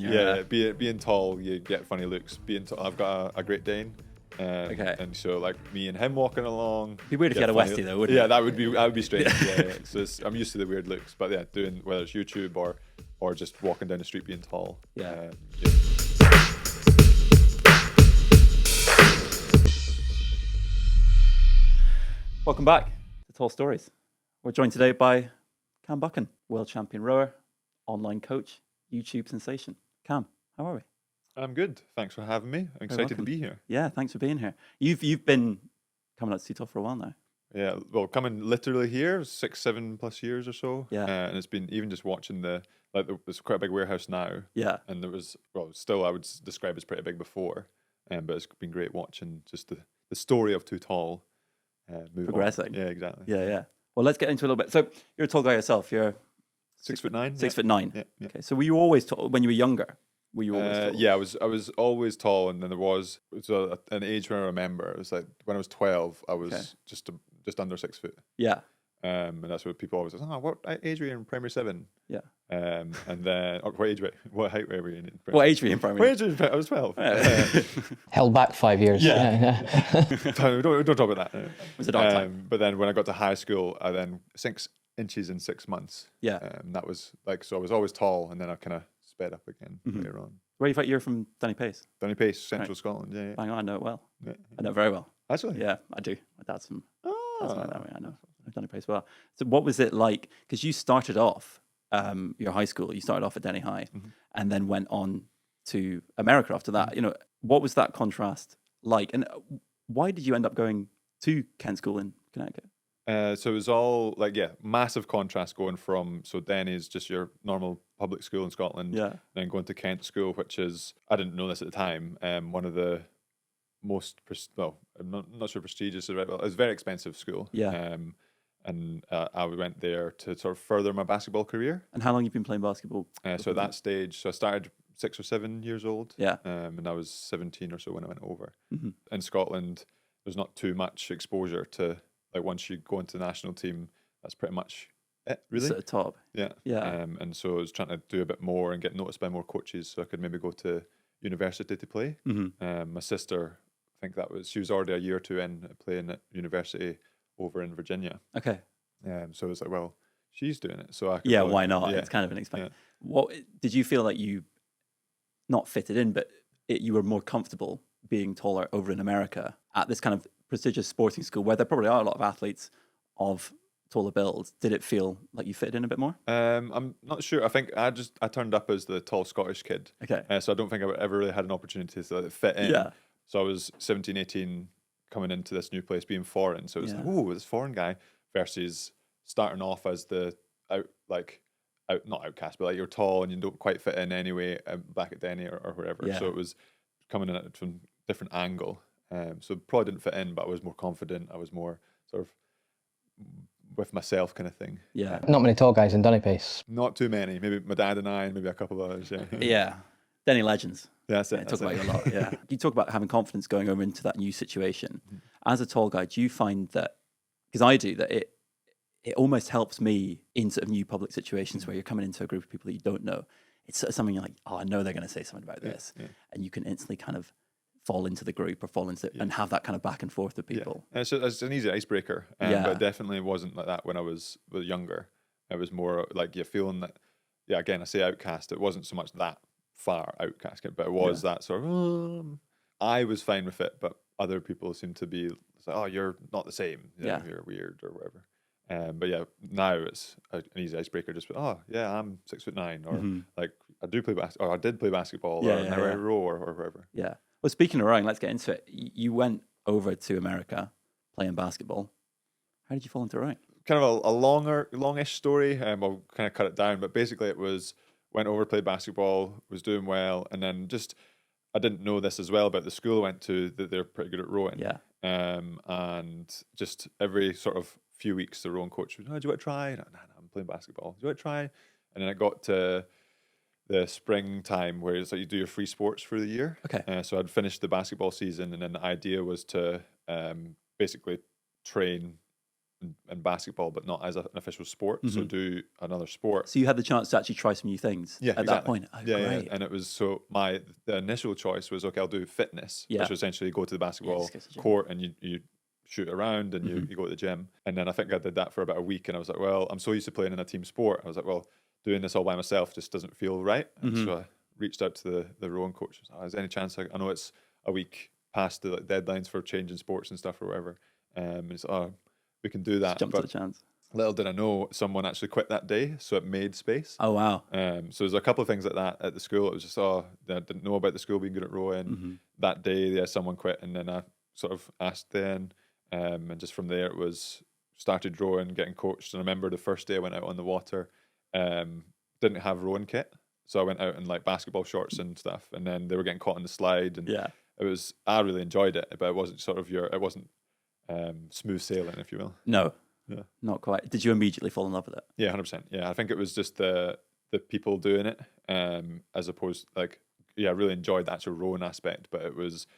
Being tall, you get funny looks. I've got a Great Dane. Okay. And so like me and him walking along. It'd be weird if you had a Westie though, wouldn't it? Yeah, that would be strange. Yeah. So I'm used to the weird looks, but yeah, doing whether it's YouTube or just walking down the street being tall. Yeah. Welcome back to Tall Stories. We're joined today by Cam Buchan, world champion rower, online coach, YouTube sensation. Cam, how are we? I'm good. Thanks for having me. I'm excited to be here. Yeah, thanks for being here. You've been coming out to Tall for a while now. Yeah, well, coming literally here 6-7+ years or so. Yeah. And it's been even just watching there's quite a big warehouse now. Yeah. And there was, still I would describe as pretty big before. But it's been great watching just the story of Too Tall move progressing. On. Yeah, exactly. Yeah. Well, let's get into it a little bit. So you're a tall guy yourself. You're 6'9". 6'9". Yeah. Okay. So were you always tall when you were younger? Were you always tall? Yeah, I was always tall, and then it was an age when I remember. It was like when I was 12, I was just under 6 foot. Yeah. And that's what people always say. Oh, what age were you in primary 7? Yeah. And then what height were you in? What age were you in primary? What age were you? I was 12. Held back 5 years. Yeah. don't talk about that. It was a dark time. But then when I got to high school, I then 6 inches in 6 months. Yeah. That was so I was always tall, and then I kind of sped up again later on. Where are you from? You're from Dunny Pace? Dunny Pace, Central Scotland. Yeah. Bang on, I know it well. Yeah. I know it very well. Actually? Yeah, I do. My dad's from that's right that way. I know Dunny Pace well. So what was it like? Because you started off your high school. You started off at Denny High, and then went on to America after that. You know, what was that contrast like? And why did you end up going to Kent School in Connecticut? So it was all massive contrast going from, Denny is just your normal public school in Scotland, then going to Kent School, which is, I didn't know this at the time, one of the most, I'm not sure prestigious is right, but it was a very expensive school. Yeah. And I went there to sort of further my basketball career. And how long have you been playing basketball? So at that stage, I started 6 or 7 years old. Yeah. And I was 17 or so when I went over. In Scotland, there's not too much exposure to, like, once you go into the national team, that's pretty much it, really. It's at the top. Yeah. And so I was trying to do a bit more and get noticed by more coaches so I could maybe go to university to play. My sister, I think she was already a year or two in playing at university over in Virginia. Okay. So it was like, well, she's doing it, so I could why not? Yeah. It's kind of an expense. What did you feel like you not fitted in, but you were more comfortable being taller over in America at this kind of prestigious sporting school where there probably are a lot of athletes of taller builds? Did it feel like you fitted in a bit more? I'm not sure. I think I turned up as the tall Scottish kid. Okay. So I don't think I ever really had an opportunity to fit in. Yeah. So I was 17, 18 coming into this new place being foreign. So it was like, oh, this foreign guy versus starting off as the not outcast, but like you're tall and you don't quite fit in anyway back at Denny or wherever. Yeah. So it was coming in at from different angle. So probably didn't fit in, but I was more confident. I was more sort of with myself kind of thing. Yeah. Not many tall guys in Dunny Pace. Not too many. Maybe my dad and I, and maybe a couple of others. Yeah. Yeah. Denny legends. Yeah, that's it. Talk about you a lot. Yeah. You talk about having confidence going over into that new situation. As a tall guy, do you find that, because I do, that it almost helps me in sort of new public situations where you're coming into a group of people that you don't know. It's sort of something you're like, oh, I know they're going to say something about this. Yeah. And you can instantly kind of fall into the group or fall into and have that kind of back and forth with people. Yeah. It's an easy icebreaker, but it definitely wasn't like that when I was younger. It was more like you're feeling that, again, I say outcast. It wasn't so much that far outcast, but it was that sort of, I was fine with it, but other people seem to be like, oh, you're not the same. You're weird or whatever. But now it's an easy icebreaker. Just I'm 6'9", or like I did play basketball, or now I row or wherever. Yeah. Well, speaking of rowing, let's get into it. You went over to America playing basketball. How did you fall into rowing? Kind of a longish story. I'll kind of cut it down, but basically it was went over, played basketball, was doing well, and then I didn't know this as well about the school I went to, that they're pretty good at rowing. Yeah. And just every sort of few weeks, the rowing coach would, do you want to try? No, I'm playing basketball. Do you want to try? And then it got to the springtime where it's like you do your free sports for the year. Okay. So I'd finished the basketball season, and then the idea was to basically train in basketball, but not as an official sport. So do another sport. So you had the chance to actually try some new things at that point. Oh, great. And it was so the initial choice was, okay, I'll do fitness, which is essentially go to the basketball court and you shoot around and you go to the gym. And then I think I did that for about a week, and I was like, well, I'm so used to playing in a team sport. I was like, well, doing this all by myself just doesn't feel right. And so I reached out to the rowing coach. I was like, is there any chance I know it's a week past the deadlines for changing sports and stuff or whatever. And it's we can do that. Jump to the chance. Little did I know, someone actually quit that day, so it made space. Oh wow! So there's a couple of things like that at the school. It was just I didn't know about the school being good at rowing. That day, someone quit, and then I sort of asked then, and just from there it was started rowing, getting coached. And I remember the first day I went out on the water, didn't have rowing kit, so I went out in like basketball shorts and stuff, and then they were getting caught on the slide, and I really enjoyed it, but it wasn't smooth sailing, if you will. No. Yeah. Not quite. Did you immediately fall in love with it? Yeah, 100%. Yeah, I think it was just the people doing it, as opposed I really enjoyed the actual rowing aspect, but it was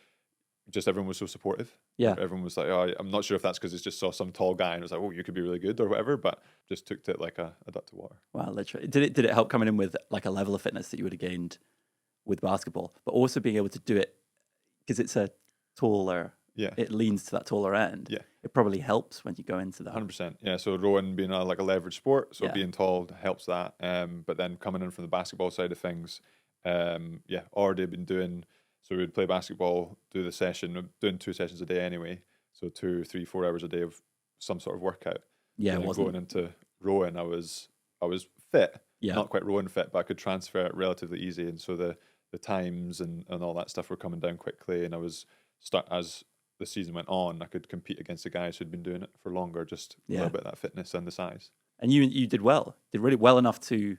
just everyone was so supportive. Yeah. Everyone was like, oh, I'm not sure if that's because it's just saw some tall guy and was like, oh, you could be really good or whatever, but just took to it like a duck to water. Wow, literally. Did it help coming in with like a level of fitness that you would have gained with basketball, but also being able to do it because it's a taller, it leans to that taller end. Yeah. It probably helps when you go into that. 100%. Yeah. So rowing being like a leverage sport, so being tall helps that. But then coming in from the basketball side of things, already been doing. So we would play basketball, do the session, doing 2 sessions a day anyway. So 2, 3, 4 hours a day of some sort of workout. Yeah. And going into rowing, I was fit. Yeah. Not quite rowing fit, but I could transfer it relatively easy. And so the times and all that stuff were coming down quickly. And I was as the season went on, I could compete against the guys who'd been doing it for longer, just a little bit of that fitness and the size. And you did really well enough to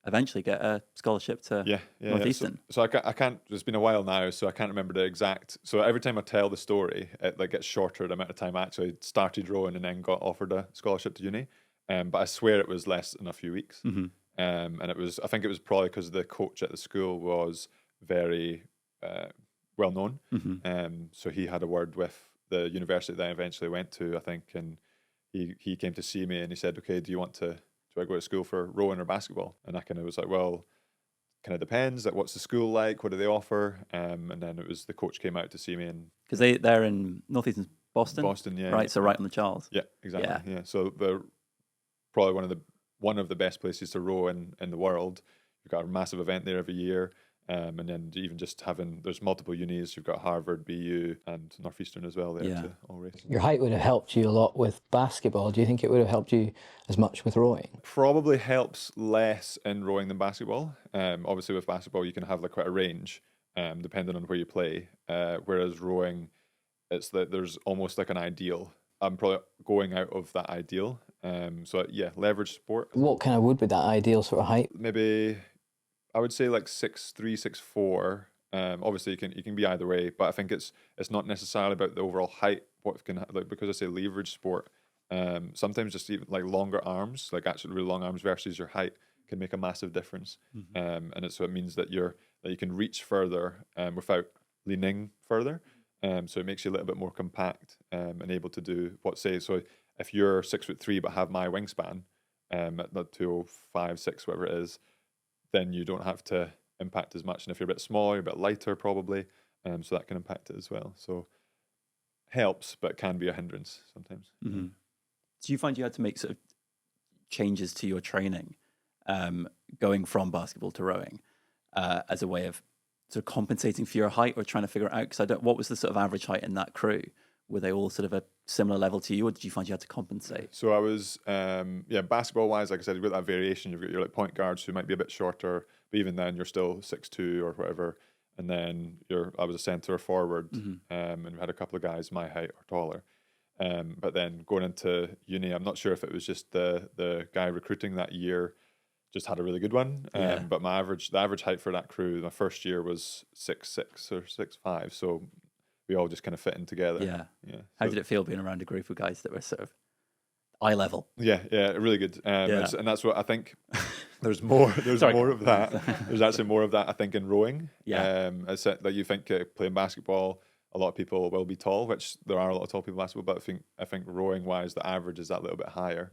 eventually get a scholarship to Northeastern. So I can't, it's been a while now, so I can't remember the exact, so every time I tell the story, it like gets shorter the amount of time I actually started rowing and then got offered a scholarship to uni. But I swear it was less than a few weeks. And I think it was probably because the coach at the school was very well known. So he had a word with the university that I eventually went to, I think, and he came to see me and he said, okay, do I go to school for rowing or basketball? And I kind of was like, well, kind of depends. Like, what's the school like? What do they offer? And then it was the coach came out to see me, and because they're in Northeastern Boston, yeah, right. So right on the Charles. Yeah, exactly. Yeah. So they're probably one of the best places to row in the world. You've got a massive event there every year. And then even just there's multiple unis. You've got Harvard, BU, and Northeastern as well there to all race. Your height would have helped you a lot with basketball. Do you think it would have helped you as much with rowing? Probably helps less in rowing than basketball. Obviously with basketball you can have like quite a range, depending on where you play. Whereas rowing, it's that there's almost like an ideal. I'm probably going out of that ideal. So yeah, leverage sport. What kind of would be that ideal sort of height? Maybe I would say like 6'3", 6'4". Obviously you can be either way, but I think it's not necessarily about the overall height. What can because I say leverage sport, sometimes just even like longer arms, like actually really long arms versus your height can make a massive difference. And it means that you can reach further without leaning further. So it makes you a little bit more compact and able to do so if you're 6'3" but have my wingspan at the 205, 6, whatever it is, then you don't have to impact as much. And if you're a bit smaller, you're a bit lighter probably, so that can impact it as well. So helps, but can be a hindrance sometimes. Do you find you had to make sort of changes to your training, going from basketball to rowing, as a way of sort of compensating for your height, or trying to figure it out? Because what was the sort of average height in that crew? Were they all sort of a similar level to you, or did you find you had to compensate? So I was, basketball wise, like I said, you've got that variation. You've got your like point guards who might be a bit shorter, but even then you're still 6'2" or whatever. And then I was a centre or forward, and we had a couple of guys my height or taller. But then going into uni, I'm not sure if it was just the guy recruiting that year just had a really good one. But the average height for that crew, my first year was 6'6" or 6'5", so we all just kind of fit in together. Yeah. How did it feel being around a group of guys that were sort of eye level? Yeah, really good. And that's what I think. There's more. There's more of that. There's actually more of that, I think, in rowing. I said, like you think playing basketball, a lot of people will be tall, which there are a lot of tall people in basketball, but I think rowing wise, the average is that little bit higher.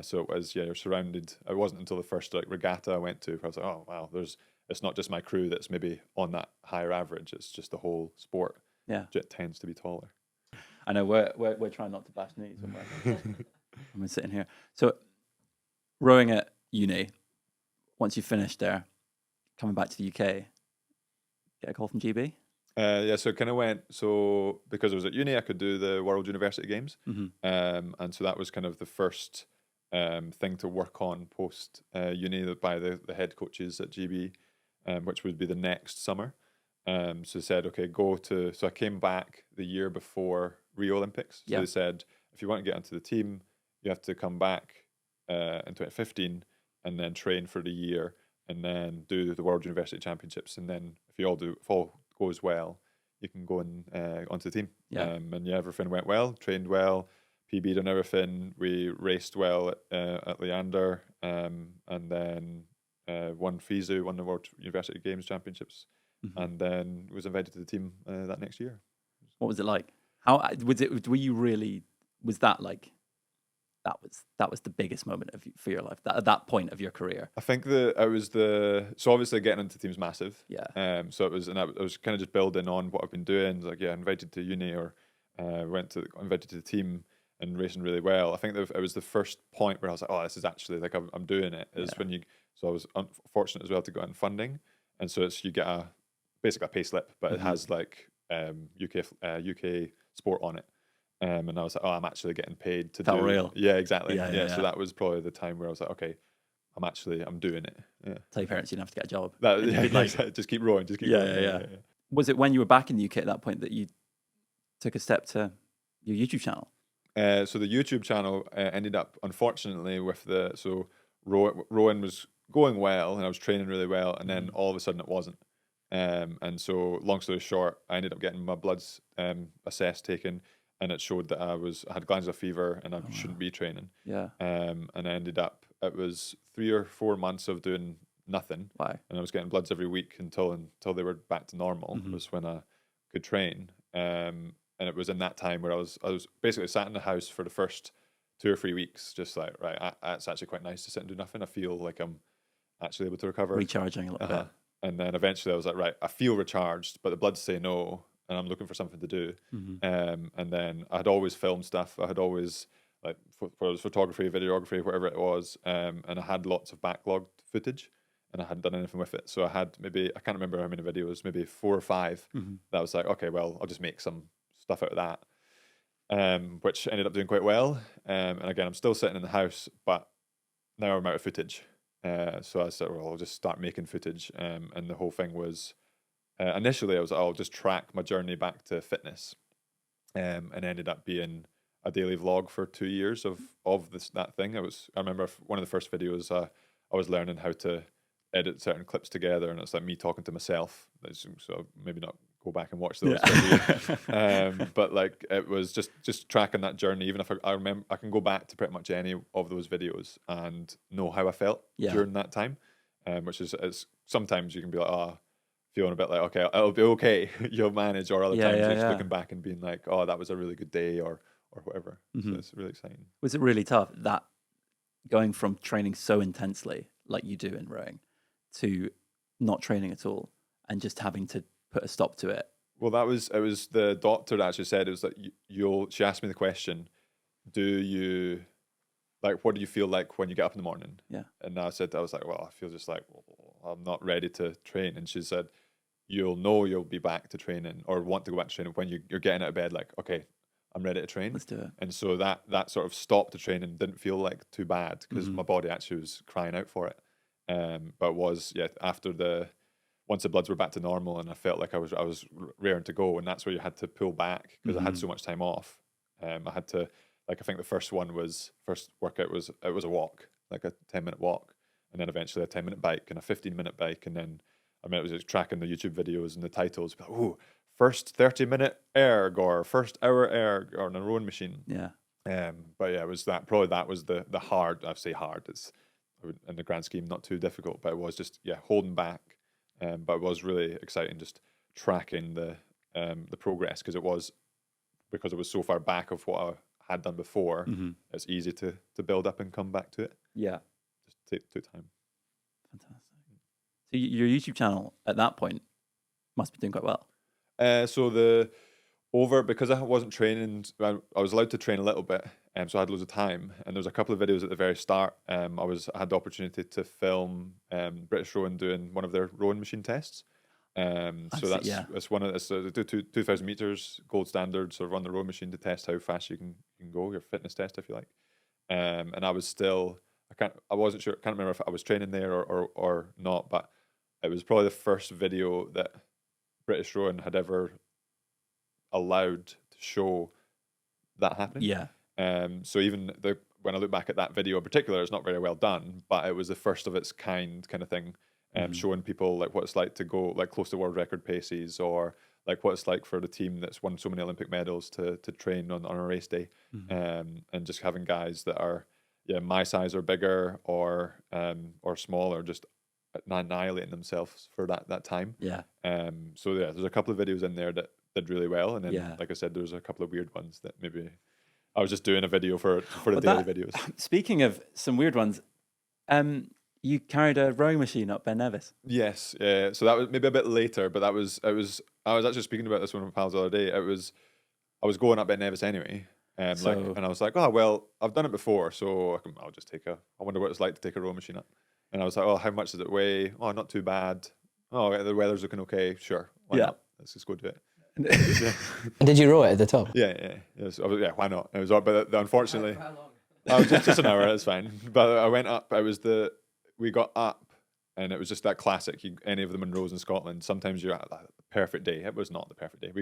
So it was, you're surrounded. It wasn't until the first like regatta I went to where I was like, oh wow, it's not just my crew that's maybe on that higher average. It's just the whole sport. Yeah, it tends to be taller. I know we're trying not to bash knees when we're sitting here. So rowing at uni, once you finished there, coming back to the UK, get a call from GB. Yeah, so it kind of went, so because I was at uni, I could do the World University Games. And so that was kind of the first thing to work on post uni by the head coaches at GB, which would be the next summer. So they said, okay, so I came back the year before Rio Olympics. So they said, if you want to get onto the team, you have to come back in 2015 and then train for the year and then do the World University Championships. And then if all goes well, you can go onto the team. And everything went well, trained well, PB'd on everything. We raced well at Leander, and then won the World University Games Championships, and then was invited to the team that next year. What was it like? How was it? Were you really? Was that like? That was the biggest moment for your life. At that point of your career, I think so obviously getting into the team's massive. Yeah. So it was, and I was kind of just building on what I've been doing. Like, invited to uni or invited to the team and racing really well. I think that it was the first point where I was like, oh, this is actually like I'm doing it. So I was fortunate as well to go out in funding, and so you get basically a pay slip, but it has like UK sport on it. And I was like, oh, I'm actually getting paid to Felt do real. Yeah, exactly. Yeah. So that was probably the time where I was like, okay, I'm doing it. Yeah. Tell your parents you didn't have to get a job. Just keep rowing. Just keep rowing. Yeah. Was it when you were back in the UK at that point that you took a step to your YouTube channel? So the YouTube channel ended up, unfortunately, with rowing was going well and I was training really well, and then all of a sudden it wasn't. And so, long story short, I ended up getting my bloods taken, and it showed that I had glandular fever and I shouldn't be training. Yeah. And I ended up, it was 3 or 4 months of doing nothing. Why? And I was getting bloods every week until they were back to normal. Was when I could train. And it was in that time where I was basically sat in the house for the first 2 or 3 weeks, just like, right, it's actually quite nice to sit and do nothing. I feel like I'm actually able to recover. Recharging a little bit. And then eventually I was like, right, I feel recharged, but the bloods say no, and I'm looking for something to do. And then I had always filmed stuff. I had always, like, photography, videography, whatever it was, and I had lots of backlogged footage, and I hadn't done anything with it. So I had I can't remember how many videos, maybe 4 or 5, that I was like, okay, well, I'll just make some stuff out of that, which ended up doing quite well. And again, I'm still sitting in the house, but now I'm out of footage. So I said, well, I'll just start making footage. And the whole thing was, initially I was, I'll just track my journey back to fitness, and ended up being a daily vlog for 2 years of that thing. I remember one of the first videos, I was learning how to edit certain clips together, and it's like me talking to myself. So maybe not go back and watch those videos. But like, it was just tracking that journey. Even if I remember, I can go back to pretty much any of those videos and know how I felt during that time, which is sometimes you can be like, feeling a bit like, okay, it'll be okay, you'll manage, or other times just looking back and being like, oh, that was a really good day, or whatever. So it's really exciting. Was it really tough, that going from training so intensely like you do in rowing to not training at all and just having to put a stop to it? Well, it was the doctor that actually said, it was like, she asked me the question, what do you feel like when you get up in the morning? Yeah. And I was like, well, I feel just like, I'm not ready to train. And she said, you'll know you'll be back to training, or want to go back to training, when you're getting out of bed, like, okay, I'm ready to train. Let's do it. And so that sort of stop to training didn't feel like too bad, because my body actually was crying out for it. But after once the bloods were back to normal, and I felt like I was raring to go, and that's where you had to pull back, because I had so much time off. I had to, like, I think the first workout was a walk, like a 10-minute walk, and then eventually a 10-minute bike and a 15-minute bike, and then it was just tracking the YouTube videos and the titles. Like, oh, first 30-minute erg, or first hour erg, or on a rowing machine. Yeah. But yeah, it was that. Probably that was the hard. I say hard. It's in the grand scheme not too difficult, but it was just holding back. But it was really exciting, just tracking the the progress, because it was so far back of what I had done before. It's easy to build up and come back to it. Yeah, just take time. Fantastic. So your YouTube channel at that point must be doing quite well. So because I wasn't training, I was allowed to train a little bit, so I had loads of time. And there was a couple of videos at the very start. I had the opportunity to film British Rowing doing one of their rowing machine tests. So that's one of it's 2,000 meters gold standard. So run the rowing machine to test how fast you can go, your fitness test, if you like. And I was still I wasn't sure. Can't remember if I was training there or not, but it was probably the first video that British Rowing had ever allowed to show that happening. Yeah. So even when I look back at that video in particular, it's not very well done, but it was the first of its kind of thing, showing people like what it's like to go like close to world record paces, or like what it's like for the team that's won so many Olympic medals to train on a race day, and just having guys that are my size or bigger or smaller, just annihilating themselves for that time. Yeah. So there's a couple of videos in there that did really well, and then like I said, there's a couple of weird ones that maybe I was just doing a video for the daily videos. Speaking of some weird ones, you carried a rowing machine up Ben Nevis. Yes, so that was maybe a bit later, but I was actually speaking about this with my pals the other day. I was going up Ben Nevis anyway, and I was like, oh well, I've done it before, so I'll just I wonder what it's like to take a rowing machine up. And I was like, oh, how much does it weigh? Oh, not too bad. Oh, the weather's looking okay. Sure, why not? Let's just go do it. And did you row it at the top? Yeah. Why not? It was, but unfortunately, how long? I was just an hour. That's fine. But I went up. We got up, and it was just that classic. Any of the Munros in Scotland, sometimes you're at the perfect day. It was not the perfect day.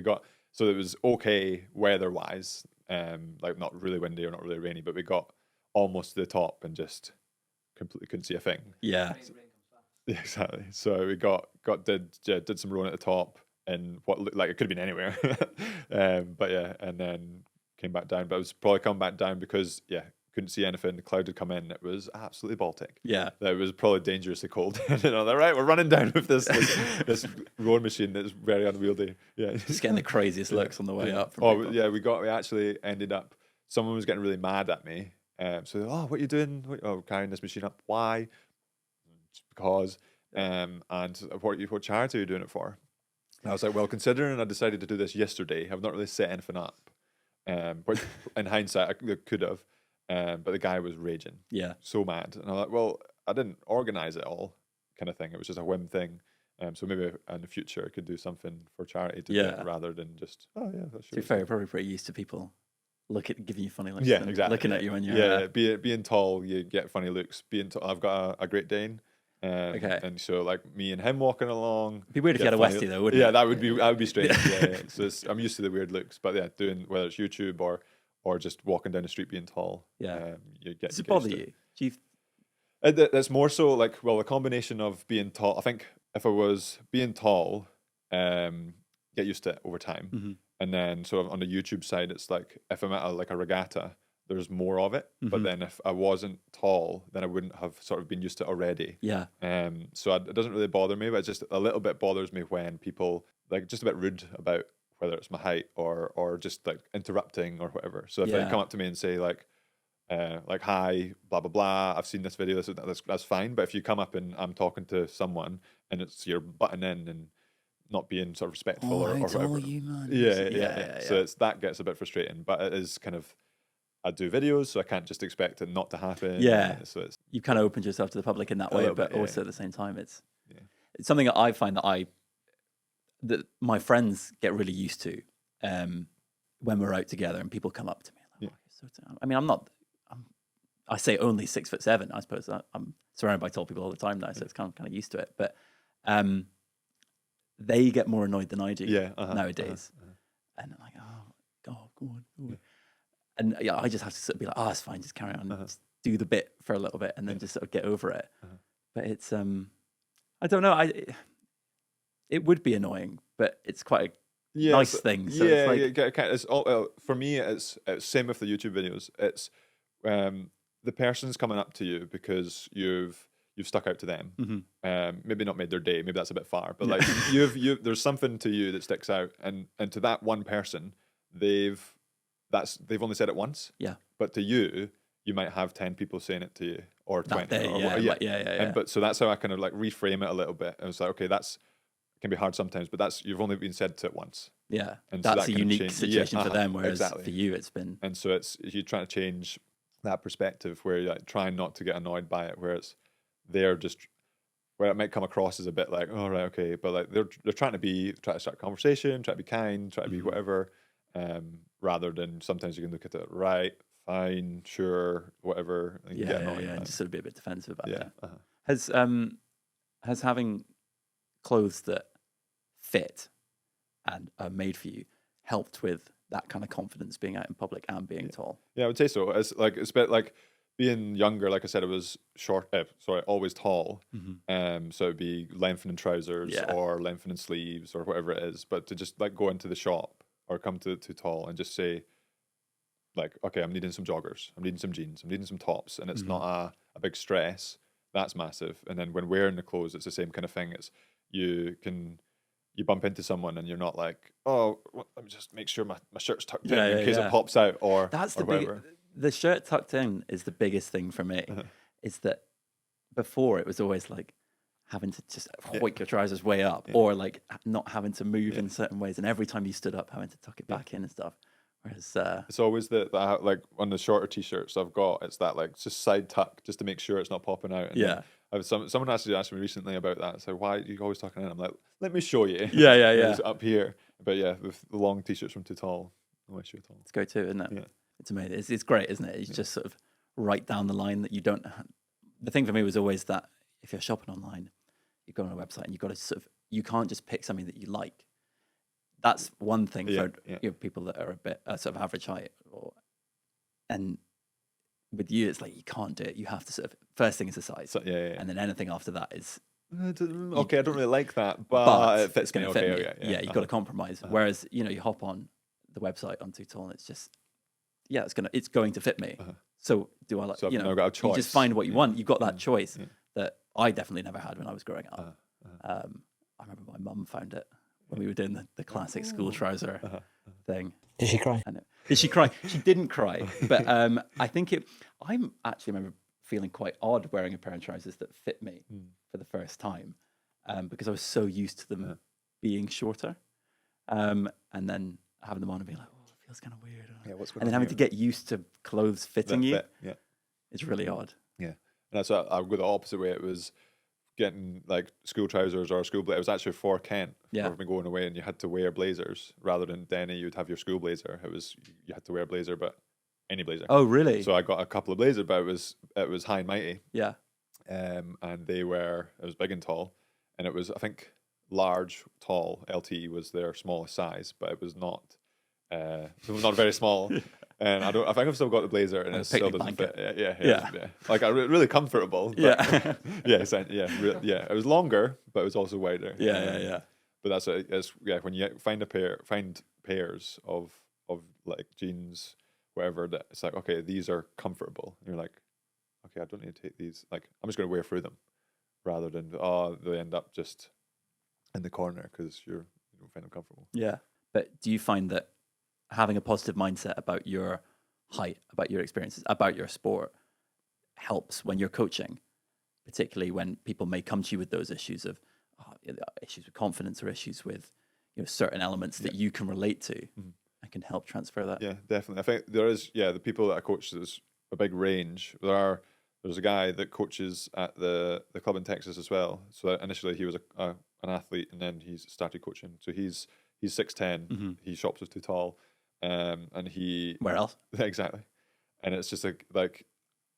So it was okay weather-wise, like not really windy or not really rainy, but we got almost to the top and just completely couldn't see a thing. Yeah. Yeah, exactly. So we did some rowing at the top, and what looked like it could have been anywhere. But yeah, and then came back down. But I was probably coming back down because couldn't see anything. The cloud had come in. It was absolutely Baltic. Yeah, it was probably dangerously cold. And I'm like, right, we're running down with this rowing machine that's very unwieldy. Yeah, just getting the craziest looks on the way up. We actually ended up. Someone was getting really mad at me. So, what are you doing? Carrying this machine up. Why? Just because. And what charity are you doing it for? And I was like, well, considering I decided to do this yesterday, I've not really set anything up. But in hindsight, I could have. But the guy was raging. Yeah. So mad. And I'm like, well, I didn't organize it all, kind of thing. It was just a whim thing. So maybe in the future I could do something for charity to do it rather than just, that's to be fair, you're probably pretty used to people giving you funny looks. Yeah, exactly. Looking at you when you're being tall, you get funny looks. I've got a Great Dane. And so like me and him walking along. It'd be weird if you had a Westie though, wouldn't it? Yeah, that would be strange. Yeah. So I'm used to the weird looks, but doing whether it's YouTube or just walking down the street being tall. Yeah. Does it bother you? It's more so like, well, a combination of being tall. I think if I was being tall, get used to it over time. Mm-hmm. And then sort of on the YouTube side, it's like if I'm at a regatta, there's more of it. Mm-hmm. But then if I wasn't tall, then I wouldn't have sort of been used to it already. Yeah. So it doesn't really bother me, but it just a little bit bothers me when people like just a bit rude about whether it's my height or just like interrupting or whatever. So if they come up to me and say like hi, blah blah blah, I've seen this video, that's fine. But if you come up and I'm talking to someone and you're butting in and not being sort of respectful or whatever. You, man. Yeah. So that gets a bit frustrating, but it is kind of, I do videos, so I can't just expect it not to happen. Yeah. So you kind of opened yourself to the public in that way, but also at the same time, it's something that I find that my friends get really used to when we're out together and people come up to me. Like, I mean, I say only 6'7". I suppose I'm surrounded by tall people all the time now, so it's kind of used to it. But they get more annoyed than I do nowadays, and I'm like, oh God, go on. And I just have to sort of be like, it's fine, just carry on, just do the bit for a little bit, and then just sort of get over it. But it's I don't know, it would be annoying, but it's quite a nice thing. So it's all, for me, it's same with the YouTube videos. It's the person's coming up to you because you've you've stuck out to them. Mm-hmm. Maybe not made their day. Maybe that's a bit far, but like there's something to you that sticks out, and to that one person, they've only said it once. Yeah. But to you, you might have 10 people saying it to you, or 20. That day, or, yeah. And but so that's how I kind of like reframe it a little bit. And it's like, okay, it can be hard sometimes, but you've only been said to it once. Yeah. And that's so a unique situation for them, whereas exactly. for you, it's been. And so you're trying to change that perspective where you're like trying not to get annoyed by it, where they're just, where it might come across as a bit like, oh, right, okay, but like they're trying to start a conversation, try to be kind, try to be whatever, rather than sometimes you can look at it, right, fine, sure, whatever, and get annoyed. And just sort of be a bit defensive about it. Uh-huh. Has having clothes that fit and are made for you helped with that kind of confidence being out in public and being tall? Yeah, I would say so. It's a bit like being younger. Like I said, it was always tall. So it'd be lengthening trousers or lengthening sleeves or whatever it is. But to just like go into the shop or come to tall and just say, like, okay, I'm needing some joggers, I'm needing some jeans, I'm needing some tops, and it's not a big stress. That's massive. And then when wearing the clothes, it's the same kind of thing. It's you bump into someone and you're not like, oh, let me just make sure my shirt's tucked in case it pops out, or that's or whatever. The shirt tucked in is the biggest thing for me. Is that before it was always like having to just hoik your trousers way up, or like not having to move in certain ways, and every time you stood up having to tuck it back in and stuff. Whereas it's always that like on the shorter t-shirts I've got, it's that like just side tuck just to make sure it's not popping out. And someone actually asked me recently about that. So why are you always tucking in? I'm like, let me show you. It's up here. But yeah, with the long t-shirts from Too Tall, no issue at all. It's go to, isn't it? Yeah. It's amazing. It's great, isn't it? It's just sort of right down the line that you don't. The thing for me was always that if you're shopping online, you go on a website and you've got to you can't just pick something that you like. That's one thing for people that are a bit sort of average height, and with you, it's like you can't do it. You have to sort of first thing is the size, and then anything after that is okay. I don't really like that, but it fits me. Okay, you've got to compromise. Whereas you hop on the website on Too Tall, and it's just it's going to fit me. So do I like so I've got a choice. You just find what you want. You've got that choice that I definitely never had when I was growing up. I remember my mum found it when we were doing the classic school trouser thing. Did she cry? Did she cry? She didn't cry, but I think I actually remember feeling quite odd wearing a pair of trousers that fit me for the first time, because I was so used to them being shorter, and then having them on and being like, oh, it feels kind of weird. What's going and then having to get used to clothes fitting you. It's really odd. Yeah, and that's I go the opposite way. It was getting like school trousers or school blazer. It was actually for Kent for me going away, and you had to wear blazers rather than Denny. You'd have your school blazer. It was you had to wear a blazer, but any blazer. Oh, really? So I got a couple of blazers, but it was high and mighty. Yeah. And it was big and tall, and it was I think large, tall. LT was their smallest size, but it was not very small. And I think I've still got the blazer, and it still doesn't fit. Yeah. Like really comfortable. But It was longer, but it was also wider. Yeah. But it's when you find pairs of like jeans, whatever, that it's like, okay, these are comfortable. And you're like, okay, I don't need to take these. Like, I'm just going to wear through them, rather than they end up just in the corner because you don't find them comfortable. Yeah, but do you find that having a positive mindset about your height, about your experiences, about your sport helps when you're coaching, particularly when people may come to you with those issues of issues with confidence or issues with certain elements that you can relate to and can help transfer that? Yeah, definitely. I think there is, the people that I coach, there's a big range. There's a guy that coaches at the club in Texas as well. So initially he was an athlete, and then he's started coaching. So he's 6'10", he shops with Too Tall. And he where else exactly, and it's just like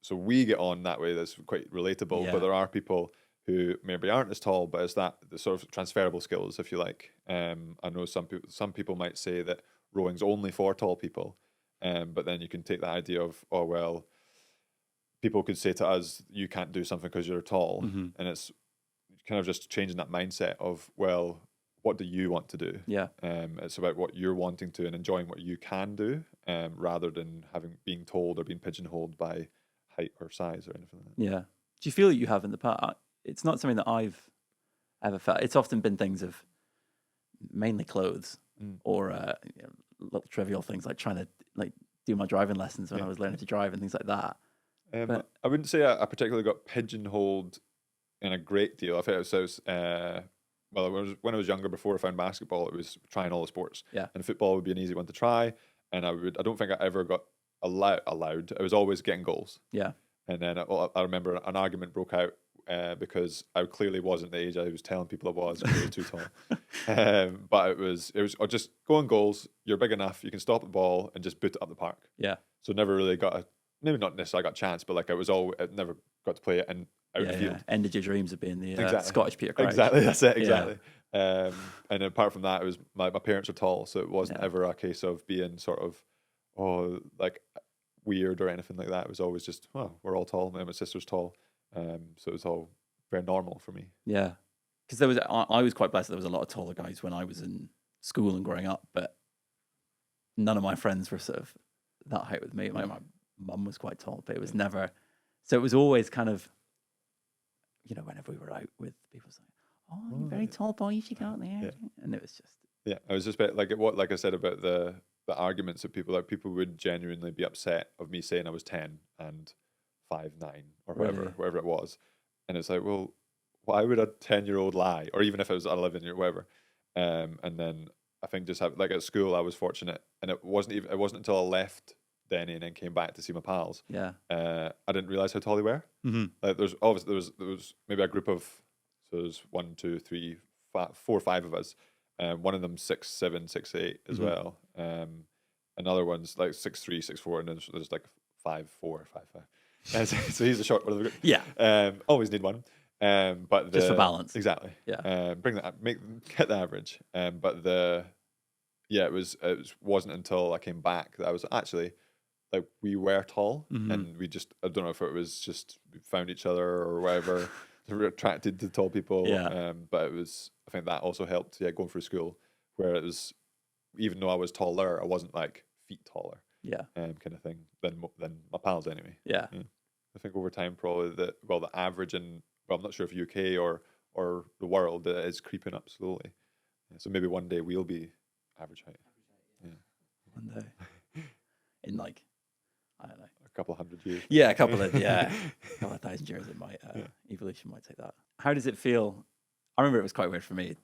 so we get on that way. That's quite relatable. But there are people who maybe aren't as tall, but it's the sort of transferable skills, if you like. I know some people might say that rowing's only for tall people, but then you can take the idea of people could say to us, you can't do something because you're tall, and it's kind of just changing that mindset of what do you want to do? Yeah. It's about what you're wanting to and enjoying what you can do, rather than being told or being pigeonholed by height or size or anything like that. Yeah. Do you feel that you have in the past? It's not something that I've ever felt. It's often been things of mainly clothes or little trivial things like trying to like do my driving lessons when I was learning to drive and things like that. But I wouldn't say I particularly got pigeonholed in a great deal. I think it was well, when I was younger, before I found basketball, it was trying all the sports. Yeah. And football would be an easy one to try. And I don't think I ever got allowed. I was always getting goals. Yeah. And then I remember an argument broke out because I clearly wasn't the age I was telling people I was because I was too tall. But it was just go on goals. You're big enough. You can stop the ball and just boot it up the park. Yeah. So never really got maybe not necessarily got a chance, but like I never got to play it and out the field. Ended your dreams of being the Exactly. Scottish Peter Crouch. Exactly, that's it. Exactly. And apart from that, it was my parents are tall, so it wasn't ever a case of being sort of like weird or anything like that. It was always just we're all tall. My sister's tall, so it was all very normal for me. Yeah, because I was quite blessed. There was a lot of taller guys when I was in school and growing up, but none of my friends were sort of that height with me. My mum was quite tall, but it was never. So it was always kind of, whenever we were out with people saying, "Oh, you're very tall boy, you should go out there," and it was just. Yeah, I was just like I said about the arguments of people. Like people would genuinely be upset of me saying I was 10 and 5'9" or whatever it was, and it's like, well, why would a 10-year-old lie? Or even if it was 11 or whatever. And then I think just like at school, I was fortunate, and it wasn't until I left Denny and then came back to see my pals. Yeah. I didn't realize how tall they were. Mm-hmm. Like there was maybe a group of, so there's 1, 2, 3, 4 or 5 of us. One of them 6'7", 6'8" as well. Another one's like 6'3", 6'4", and then there's like 5'4", 5'5". So he's the short one of the group. Yeah. Always need one. But just for balance. Exactly. Yeah. Get the average. But it wasn't until I came back that I was actually like we were tall, and we just I don't know if it was just we found each other or whatever. We were attracted to tall people. Yeah. But I think that also helped. Yeah, going through school where it was, even though I was taller, I wasn't like feet taller. Yeah. Kind of thing than my pals anyway. Yeah. I think over time probably the average in I'm not sure if UK or the world is creeping up slowly. So maybe one day we'll be average height. Yeah. One day. In like, I don't know. A couple of 100 years. Yeah, a couple of 1,000 years it might, evolution might take that. How does it feel? I remember it was quite weird for me,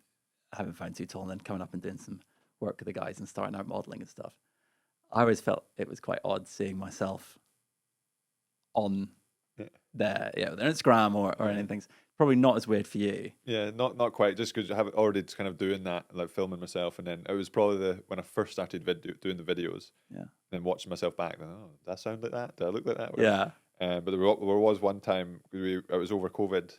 having found too tall and then coming up and doing some work with the guys and starting out modelling and stuff. I always felt it was quite odd seeing myself on their Instagram or anything. Probably not as weird for you. Yeah, not quite. Just because I have already kind of doing that, like filming myself, and then it was probably when I first started doing the videos. Yeah. Then watching myself back, then does that sound like that? Do I look like that? Yeah. But there was one time it was over COVID.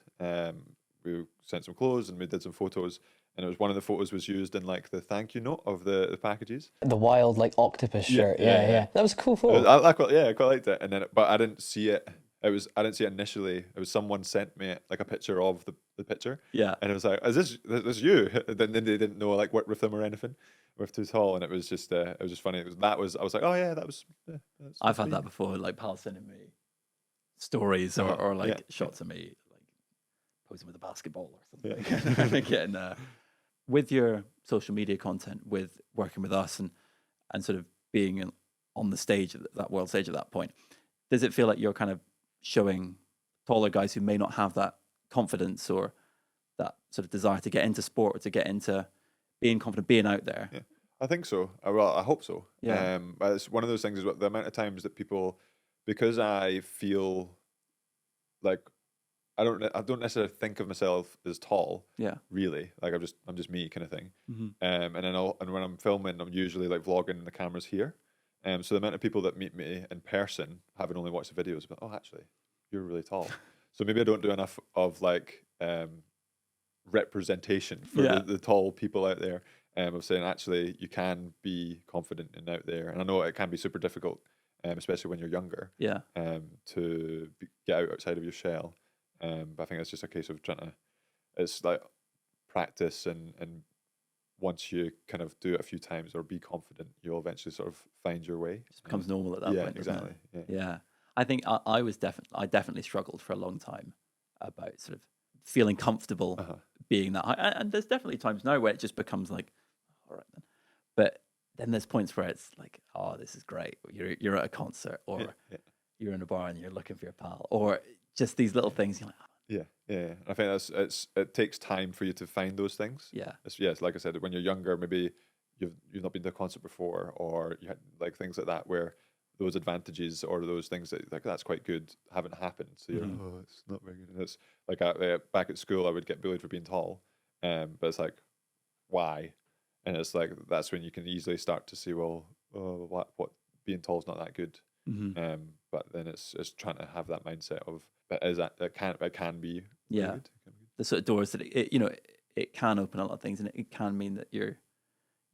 We sent some clothes and we did some photos, and it was one of the photos was used in like the thank you note of the packages. The wild like octopus shirt. Yeah. That was a cool photo. I quite liked it, and then but I didn't see it. I didn't see it initially. It was someone sent me like a picture of the picture. Yeah. And it was like, is this you? Then they didn't know like work with them or anything. We're too tall, and it was just funny. I was like, oh yeah, that was. I've had that before, like pals sending me stories or like shots of me like posing with a basketball or something. Getting with your social media content, with working with us and sort of being on the stage, that world stage at that point, does it feel like you're kind of showing taller guys who may not have that confidence or that sort of desire to get into sport or to get into being confident, being out there? Yeah, I think so. Well, I hope so. Yeah. But it's one of those things is the amount of times that people, because I feel like I don't necessarily think of myself as tall. Yeah. Really, like I'm just me kind of thing. And when I'm filming, I'm usually like vlogging and the camera's here. So the amount of people that meet me in person, having only watched the videos, but actually, you're really tall. So maybe I don't do enough of like representation for the tall people out there. Of saying actually you can be confident and out there, and I know it can be super difficult, especially when you're younger. Yeah. To get outside of your shell. But I think it's just a case of it's like practice and once you kind of do it a few times or be confident, you'll eventually sort of find your way. It just becomes normal at that point. Exactly. Yeah. I think I definitely struggled for a long time about sort of feeling comfortable being that high. And there's definitely times now where it just becomes like, all right then. But then there's points where it's like, oh, this is great. You're at a concert, or you're in a bar and you're looking for your pal, or just these little things. You're like, oh. Yeah. I think it takes time for you to find those things. Yeah. It's like I said, when you're younger, maybe you've not been to a concert before, or you had like things like that where those advantages or those things that like that's quite good haven't happened. So you're oh, it's not very good. And it's like back at school, I would get bullied for being tall, but it's like why? And it's like that's when you can easily start to see, well, what being tall is not that good. But then it's trying to have that mindset of, but is that it can be really good. The sort of doors that it can open a lot of things, and it can mean that you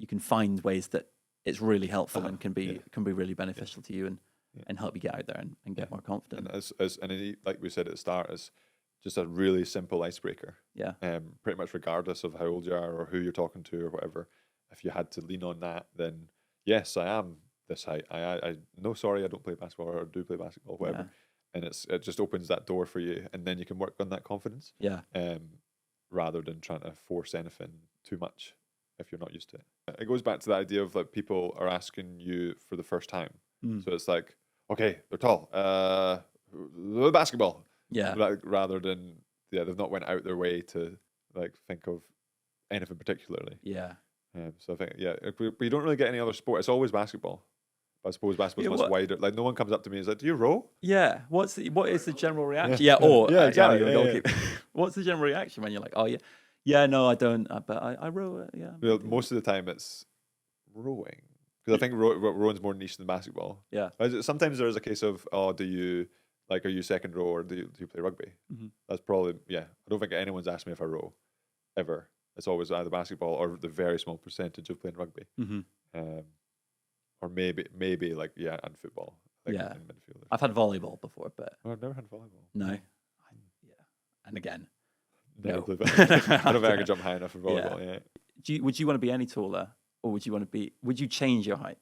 can find ways that it's really helpful and can be really beneficial to you and help you get out there and get more confident. And like we said at the start, it's just a really simple icebreaker. Yeah. Pretty much regardless of how old you are or who you're talking to or whatever, if you had to lean on that, then yes, I am this height. I no, sorry, I don't play basketball or do play basketball, whatever. And it just opens that door for you, and then you can work on that confidence. Yeah. Rather than trying to force anything too much if you're not used to it. It goes back to the idea of like people are asking you for the first time. So it's like, okay, they're tall. Basketball. Yeah. Like, rather than they've not went out their way to like think of anything particularly. Yeah. So I think but you don't really get any other sport. It's always basketball. But I suppose basketball's much wider. Like no one comes up to me and is like, "Do you row?" Yeah. What is the general reaction? Yeah. Or exactly. You're a goalkeeper. What's the general reaction when you're like, "Oh yeah, yeah, no, I don't, but I row." Yeah. Well, most of the time it's rowing, because I think rowing's more niche than basketball. Yeah. Sometimes there's a case of, oh, do you like, are you second row or do you play rugby? That's probably I don't think anyone's asked me if I row ever. It's always either basketball or the very small percentage of playing rugby. Or maybe like and football. Like in midfield. I've had volleyball before, but I've never had volleyball. No. And again, I don't no. think I can jump high enough for volleyball. Yeah. Would you want to be any taller, or would you change your height?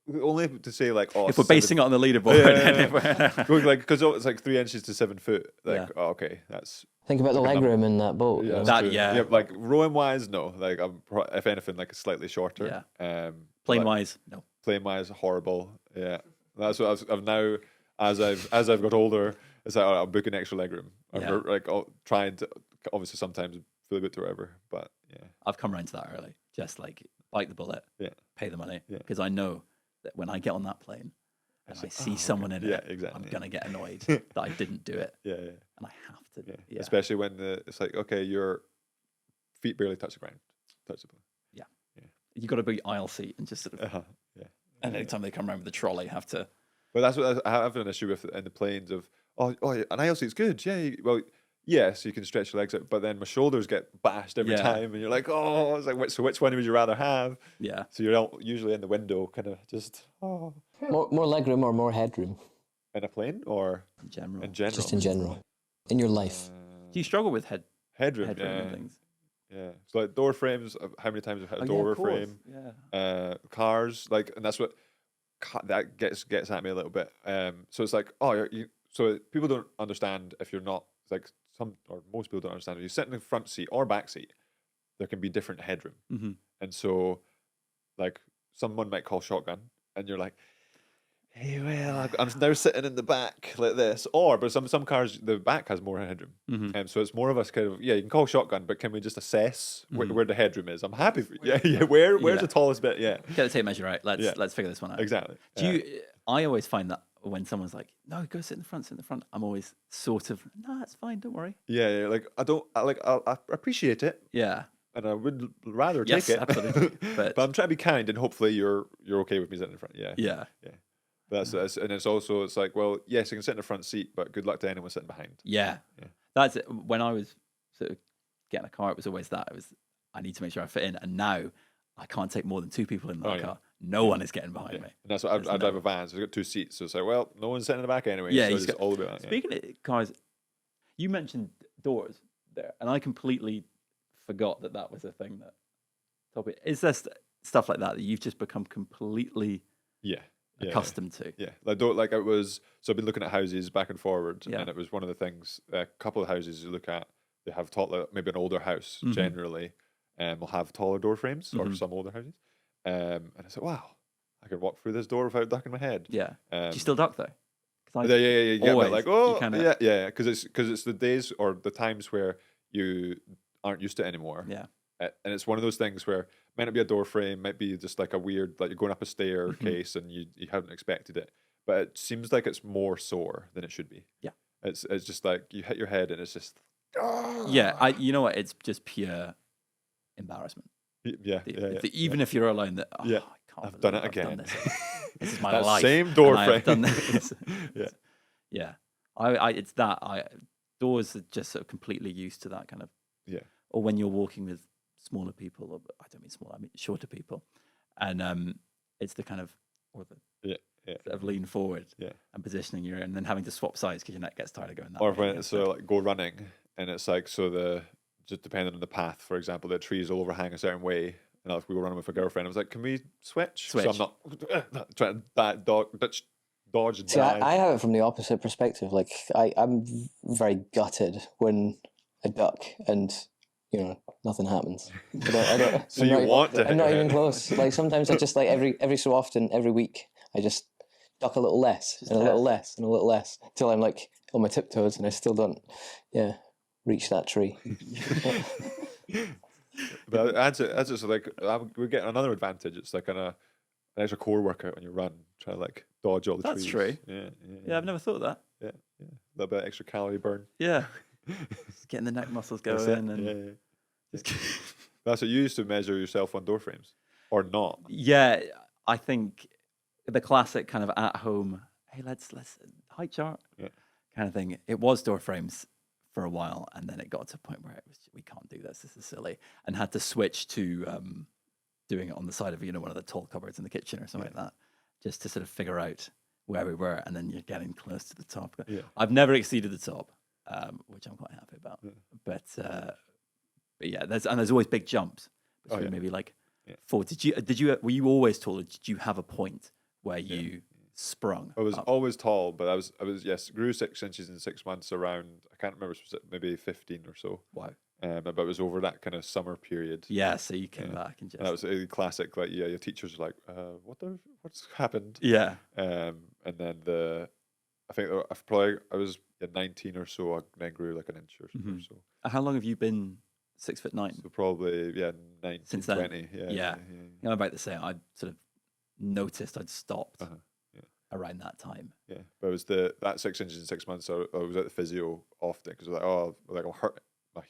Only to say like, oh, if we're basing it on the leaderboard, like because it's like 3 inches to 7 foot. Like, okay, that's. Think about the leg room in that boat. Yeah, like rowing wise, no. Like I'm, if anything, like slightly shorter. Yeah. Plane wise, no. Plane wise, horrible. Yeah, that's what I've now. As I've got older, it's like I'm booking extra leg room. I'm like trying to obviously sometimes feel a bit to whatever, but I've come around to that early. Just like bite the bullet. Pay the money because I know that when I get on that plane and I see someone in it, exactly. I'm gonna get annoyed that I didn't do it. And I have to. Yeah. Especially when it's like, okay, your feet barely touch the ground. Yeah. You got to be aisle seat and just sort of. And anytime they come around with the trolley, have to. But that's what I have an issue with in the planes of an aisle seat's good. Well, yes, you can stretch your legs out, but then my shoulders get bashed every time, and you're like, oh, it's like, which one would you rather have? Yeah. So you're usually in the window, kind of just More leg room or more headroom? In a plane or in general? Just in general. In your life. Do you struggle with headroom and things? Yeah. So like door frames. How many times have I had a door frame? Yeah. Cars, like, and that's what that gets at me a little bit. So it's like, so people don't understand if you're not like. Most people don't understand. If you sit in the front seat or back seat, there can be different headroom. And so, like, someone might call shotgun, and you're like, hey, well, I'm now sitting in the back like this. But some cars, the back has more headroom. And so it's more of a kind of, you can call shotgun, but can we just assess where the headroom is? I'm happy for where's the tallest bit? Yeah. Get the tape measure out. Let's figure this one out. Exactly. I always find that when someone's like, no, go sit in the front, I'm always sort of, no, that's fine, don't worry. Yeah, like I appreciate it. Yeah. And I would rather take it. Absolutely. But I'm trying to be kind, and hopefully you're okay with me sitting in front. Yeah. That's and it's like, well, yes, I can sit in the front seat, but good luck to anyone sitting behind. Yeah. That's it. When I was sort of getting a car, it was always that. It was, I need to make sure I fit in, and now I can't take more than 2 people in that car. No one is getting behind me. And that's what I drive a van, so we've got 2 seats. So it's like, well, no one's sitting in the back anyway. Yeah, so all the way back. Speaking of cars, you mentioned doors there, and I completely forgot that was a thing that topic. Is there stuff like that you've just become completely accustomed to. Yeah, like it was. So I've been looking at houses back and forward, Yeah. and it was one of the things. A couple of houses you look at, they have maybe an older house generally, and will have taller door frames, or some older houses. And I said, wow, I could walk through this door without ducking my head. Yeah. Do you still duck though? Yeah. Always, But like, oh, kinda, yeah, because it's the days or the times where you aren't used to it anymore. Yeah. And it's one of those things where it might not be a door frame, might be just like a weird, like you're going up a staircase and you haven't expected it, but it seems like it's more sore than it should be. Yeah. It's just like you hit your head and it's just. Yeah, you know what? It's just pure embarrassment. Yeah. Even if you're alone, I can't. I've done it again. This is my that life. Same door frame. I've done this. Yeah. It's that doors are just sort of completely used to that kind of. Yeah. Or when you're walking with smaller people, or I don't mean small, I mean shorter people, and it's the kind of sort of lean forward and positioning you, and then having to swap sides because your neck gets tired of going that way. Or when it's like go running and it's like just depending on the path, for example, the trees will overhang a certain way. And if we were running with a girlfriend, I was like, "Can we switch?" So I'm not trying to dodge and See, dive. I have it from the opposite perspective. Like I'm very gutted when I duck and nothing happens. I don't, So I'm not even close. Like sometimes I just like every so often, every week, I just duck a little less and a little less and a little less till I'm like on my tiptoes and I still don't reach that tree. But that's it. So like we're getting another advantage. It's like an extra core workout when you run, try to like dodge all the trees. That's true. Yeah, I've never thought of that. Yeah. A little bit of extra calorie burn. Yeah. Just getting the neck muscles going. And That's what you used to measure yourself on door frames, or not? Yeah, I think the classic kind of at home, hey, let's height chart kind of thing. It was door frames for a while, and then it got to a point where it was we can't do this. This is silly, and had to switch to doing it on the side of one of the tall cupboards in the kitchen or something like that, just to sort of figure out where we were, and then you're getting close to the top. I've never exceeded the top, which I'm quite happy about. But yeah, there's always big jumps between maybe like 4. Were you always tall, or did you have a point where you sprung? I was always tall, but I was grew 6 inches in 6 months around, I can't remember, maybe 15 or so. Wow. But it was over that kind of summer period. Yeah, so you came back and just. And that was a classic. Like, your teachers were like, what's happened? Yeah. And then I think I was 19 or so. I then grew like an inch or so. How long have you been 6'9"? So probably 19, since then. 20. Yeah. I'm about to say I sort of noticed I'd stopped around that time. Yeah, but it was that 6 inches in 6 months. I was at the physio often because I was like, I'm hurt.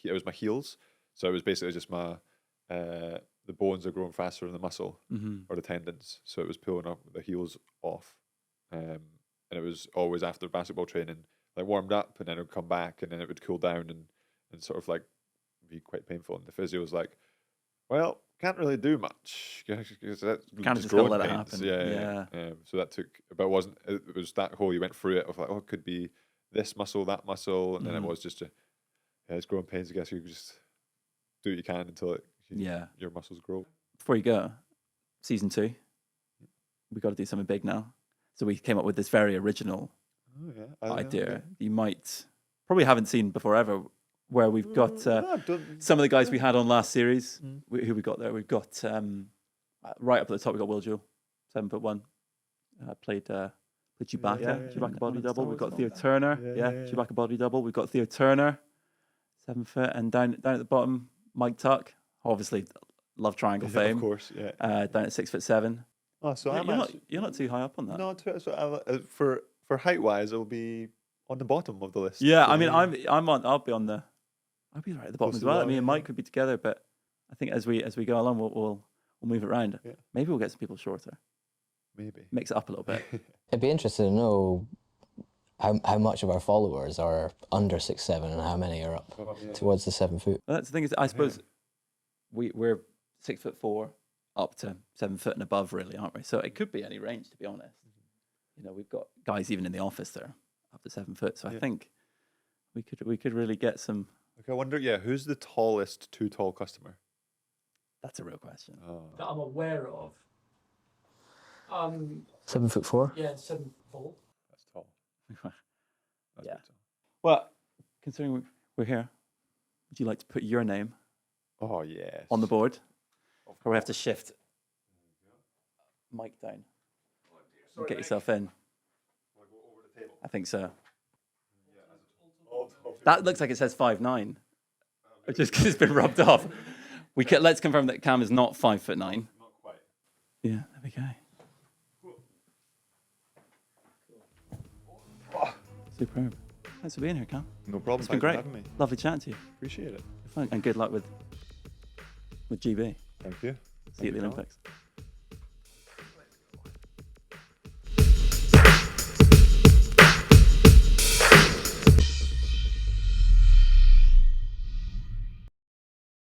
It was my heels, so it was basically just my the bones are growing faster than the muscle or the tendons, so it was pulling up the heels off, and it was always after basketball training, like warmed up, and then it would come back, and then it would cool down and sort of like be quite painful. And the physio was like, "Well, can't really do much because that's can't just let it happen." Yeah. So that took, but it was that whole you went through it of like, oh, it could be this muscle, that muscle, and then it was just it's growing pains. I guess you just do what you can until your muscles grow. Before you go, season 2, we got to do something big now. So we came up with this very original idea. You might probably haven't seen before ever, where we've got some of the guys we had on last series. Who we got there? We've got right up at the top. We got Will Jewell, 7'1", played Chewbacca, Chewbacca body double. We've got Theo Turner, Chewbacca body double. We've got Theo Turner, 7 foot, and down at the bottom, Mike Tuck, obviously love triangle fame, of course, down at 6'7". Oh, so you're not too high up on that. No, so for height wise, it'll be on the bottom of the list. Yeah, I mean, I'll be right at the bottom as well. I mean, Mike could be together, but I think as we go along, we'll move it around. Yeah. Maybe we'll get some people shorter. Maybe mix it up a little bit. I'd be interested to know how much of our followers are under 6'7" and how many are up towards the 7 foot. Well, that's the thing is, I suppose we're 6'4" up to 7 foot and above, really, aren't we? So it could be any range, to be honest. We've got guys even in the office there up to 7 foot. So I think we could really get some. Okay, I wonder, who's the tallest too tall customer? That's a real question. That I'm aware of. 7'4". Yeah, 7 foot. That's tall. Yeah. That's good tall. Well, considering we're here, would you like to put your name Oh yes. on the board? Or we have to shift mic down and get yourself in. I think so. That looks like it says 5'9", just because it's been rubbed off. Let's confirm that Cam is not 5'9". Not quite. Yeah, there we go. Superb. Thanks for being here, Cam. No problem. It's been Thanks for great. having me. Lovely chatting to you. Appreciate it. Fun. And good luck with GB. Thank you. See you at the Olympics.